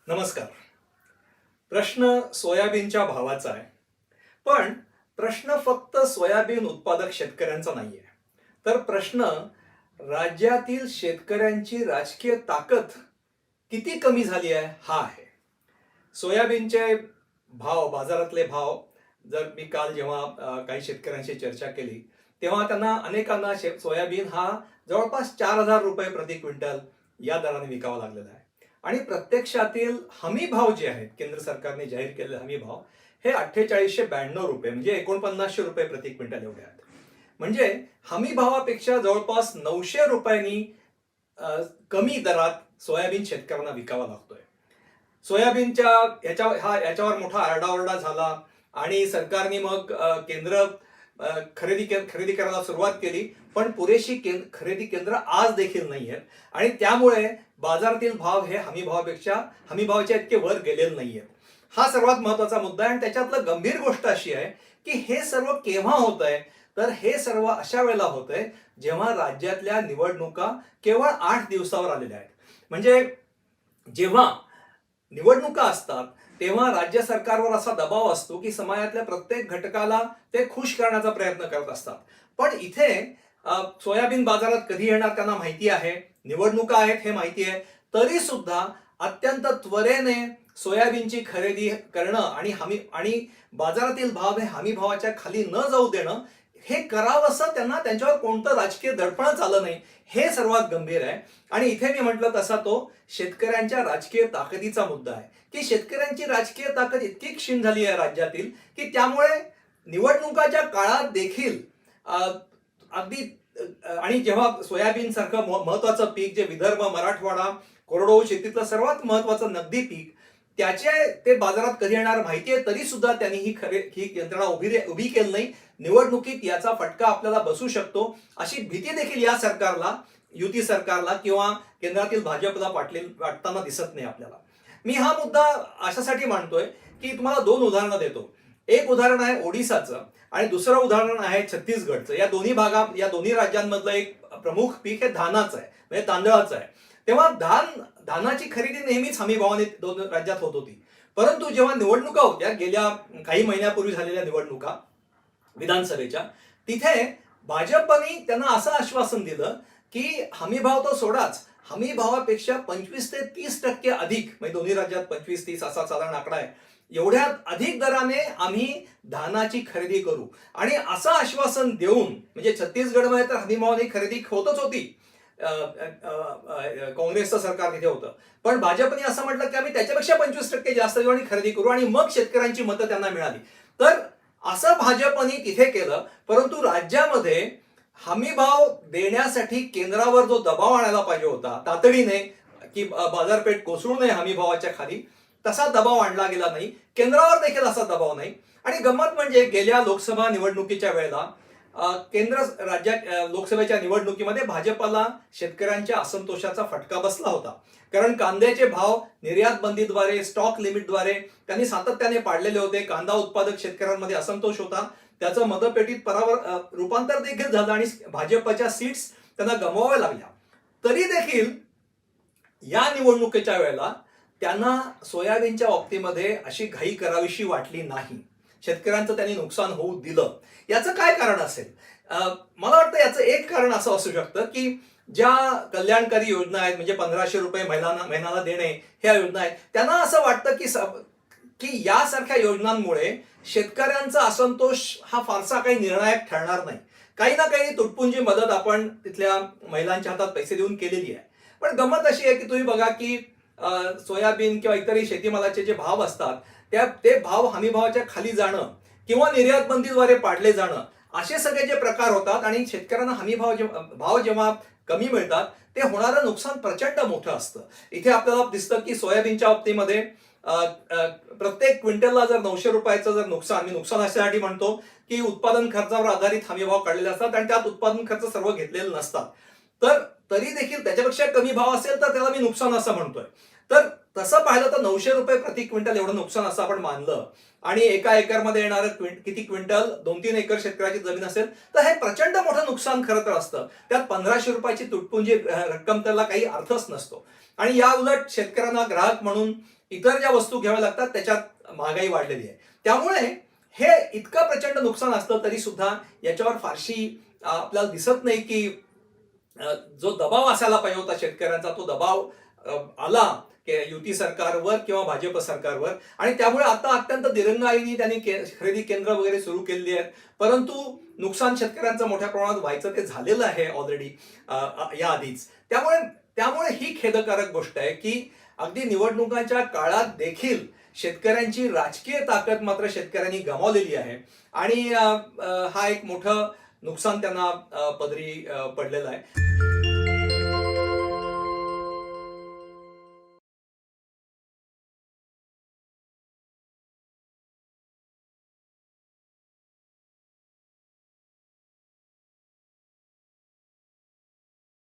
नमस्कार. प्रश्न सोयाबीनच्या भावाचा आहे. पण प्रश्न फक्त सोयाबीन उत्पादक शेतकऱ्यांचा नाहीये. तर प्रश्न राज्यातील शेतकऱ्यांची राजकीय ताकद किती कमी झाली आहे हा आहे. सोयाबीनचे भाव, बाजारातले भाव जर मी काल जेव्हा काही शेतकऱ्यांशी चर्चा केली, तेव्हा त्यांना अनेकांना सोयाबीन हा जवळपास 4,000 रुपये प्रति क्विंटल या दराने विकावा लागलेला आहे. आणि प्रत्यक्षातील हमी भाव जे आहेत, केंद्र सरकारने जाहीर केलेले हमी भाव हे 4892 रुपये म्हणजे 4900 रुपये प्रति क्विंटल एवढे आहेत. म्हणजे हमी भावापेक्षा जवळपास 900 रुपयांनी कमी दरात सोयाबीन शेतकऱ्यांना विकावा लागतोय. सोयाबीनच्या याच्यावर मोठा आरडाओरडा झाला आणि सरकारने मग केंद्र खरेदी करायला सुरुवात केली, पण पुरेशी खरेदी केंद्र आज देखील नाही आहेत आणि त्यामुळे बाजारातील भाव हे हमी भावाच्या इतके वर गेलेले नाहीयेत. हा सर्वात महत्वाचा मुद्दा आहे आणि त्याच्यातलं गंभीर गोष्ट अशी आहे की हे सर्व केव्हा होत आहे, तर हे सर्व अशा वेळेला होत आहे जेव्हा राज्यातल्या निवडणुका केवळ 8 दिवसावर आलेल्या आहेत. म्हणजे जेव्हा निवडणुका असतात तेव्हा राज्य सरकारवर असा दबाव असतो की समाजातल्या प्रत्येक घटकाला ते खुश करण्याचा प्रयत्न करत असतात. पण इथे सोयाबीन बाजारात कधी येणार त्यांना माहिती आहे, निवडणुका आहेत हे माहिती आहे, तरी सुद्धा अत्यंत त्वरेने सोयाबीनची खरेदी करणं आणि बाजारातील भाव हे हमी भावाच्या खाली न जाऊ देणं हे करावंसं त्यांच्यावर कोणतं राजकीय दडपणच आलं नाही, हे सर्वात गंभीर आहे. आणि इथे मी म्हटलं तसा तो शेतकऱ्यांच्या राजकीय ताकदीचा मुद्दा आहे की शेतकऱ्यांची राजकीय ताकद इतकी क्षीण झाली आहे राज्यातील की त्यामुळे निवडणुकाच्या काळात देखील अगदी आणि जेव्हा सोयाबीन सारखं महत्वाचं पीक जे विदर्भ, मराठवाडा, कोरडवाहू शेतीतलं सर्वात महत्वाचं नगदी पीक त्याचे ते बाजारात कधी येणार माहितीये, तरी सुद्धा त्यांनी ही यंत्रणा उभी केली नाही. निवडणुकीत याचा फटका आपल्याला बसू शकतो अशी भीती देखील या सरकारला, युती सरकारला किंवा केंद्रातील भाजपला वाटताना दिसत नाही आपल्याला. मी हा मुद्दा अशासाठी मांडतोय की तुम्हाला 2 उदाहरणं देतो. एक उदाहरण आहे ओडिसाचं आणि दुसरं उदाहरण आहे छत्तीसगडचं. या दोन्ही राज्यांमधलं एक प्रमुख पीक हे धानाचं आहे, म्हणजे तांदळाचं आहे. तेव्हा धानाची खरेदी नेहमीच हमी भावाने 2 राज्यात होत होती. परंतु जेव्हा निवडणुका होत्या, गेल्या काही महिन्यापूर्वी झालेल्या निवडणुका विधानसभेच्या, तिथे भाजपने त्यांना असं आश्वासन दिलं की हमी भाव तो सोडाच, हमी भावापेक्षा 25 ते 30% अधिक, म्हणजे दोन्ही राज्यात 25-30 असा साधारण आकडा आहे, एवढ्या अधिक दराने आम्ही धानाची खरेदी करू. आणि असं आश्वासन देऊन, म्हणजे छत्तीसगडमध्ये तर हमी भावाने खरेदी होतच होती, काँग्रेसचं सरकार तिथे होतं, पण भाजपने असं म्हटलं की आम्ही त्याच्यापेक्षा 25% जास्त देऊ आणि खरेदी करू आणि मग शेतकऱ्यांची मतं त्यांना मिळाली. तर असं भाजपने तिथे केलं. परंतु राज्यामध्ये हमी भाव देण्यासाठी केंद्रावर जो दबाव आणायला पाहिजे होता तातडीने की बाजारपेठ कोसळू नये हमी भावाच्या खाली, तसा दबाव आणला गेला नाही. केंद्रावर देखील असा दबाव नाही. आणि गंमत म्हणजे गेल्या लोकसभा निवडणुकीच्या वेळेला राज्यात लोकसभेच्या निवडणुकीमध्ये भाजपला शेतकऱ्यांच्या असंतोषाचा फटका बसला होता. कारण कांद्याचे भाव निर्यात बंदीद्वारे, स्टॉक लिमिटद्वारे त्यांनी सातत्याने पाडलेले होते. कांदा उत्पादक शेतकऱ्यांमध्ये असंतोष होता. त्याचं मतपेटीत रूपांतर देखील झालं आणि भाजपच्या सीट्स त्यांना गमवाव्या लागल्या. तरी देखील या निवडणुकीच्या वेळेला त्यांना सोयाबीनच्या बाबतीमध्ये अशी घाई करावीशी वाटली नाही. शेतकऱ्यांचं त्यांनी नुकसान होऊ दिलं. याचं काय कारण असेल? मला वाटतं याचं एक कारण असं असू शकतं की ज्या कल्याणकारी योजना आहेत, म्हणजे 1500 रुपये महिन्याला देणे ह्या योजना आहेत, त्यांना असं वाटतं की यासारख्या योजनांमुळे शेतकऱ्यांचा असंतोष हा फारसा काही निर्णायक ठरणार नाही. काही ना काही तुटपुंजी मदत आपण तिथल्या महिलांच्या हातात पैसे देऊन केलेली आहे. पण गंमत अशी आहे की तुम्ही बघा की सोयाबीन किंवा इतरही शेतीमालाचे जे भाव असतात ते भाव हमी भावाच्या खाली जाणं किंवा निर्यात बंदीद्वारे पाडले जाणं, असे सगळे जे प्रकार होतात आणि शेतकऱ्यांना हमी भाव जेव्हा कमी मिळतात ते होणारं नुकसान प्रचंड मोठं असतं. इथे आपल्याला दिसतं की सोयाबीनच्या बाबतीमध्ये प्रत्येक क्विंटलला जर 900 रुपयाचं जर नुकसान, मी नुकसान अशासाठी म्हणतो की उत्पादन खर्चावर आधारित हमी भाव काढलेले असतात आणि त्यात उत्पादन खर्च सर्व घेतलेले नसतात, तर तरी देखील त्याच्यापेक्षा कमी भाव असेल तर त्याला मी नुकसान असं म्हणतोय. तर तसं पाहिलं तर 900 रुपये प्रति क्विंटल एवढं नुकसान असं आपण मानलं आणि एका एकरमध्ये येणारं किती क्विंटल, 2-3 एकर शेतकऱ्याची जमीन असेल तर हे प्रचंड मोठं नुकसान खरं तर असतं. त्यात 1500 रुपयाची तुटपुंजी रक्कम त्याला काही अर्थच नसतो. आणि या उलट शेतकऱ्यांना ग्राहक म्हणून इतर ज्या वस्तू घ्याव्या लागतात त्याच्यात महागाई वाढलेली आहे. त्यामुळे हे इतकं प्रचंड नुकसान असलं तरी सुद्धा याच्यावर फारशी आपल्याला दिसत नाही की जो दबाव असायला पाहिजे होता शेतकऱ्यांचा तो दबाव आला युती सरकारवर किंवा भाजप सरकारवर, आणि त्यामुळे आता अत्यंत दिरंगाईने त्यांनी खरेदी केंद्र वगैरे सुरू केलेली आहेत. परंतु नुकसान शेतकऱ्यांचं मोठ्या प्रमाणात व्हायचं ते झालेलं आहे ऑलरेडी या आधीच. त्यामुळे त्यामुळे ही खेदकारक गोष्ट आहे की अगदी निवडणुकांच्या काळात देखील शेतकऱ्यांची राजकीय ताकद मात्र शेतकऱ्यांनी गमावलेली आहे, आणि हा एक मोठं नुकसान त्यांना पदरी पडलेलं आहे.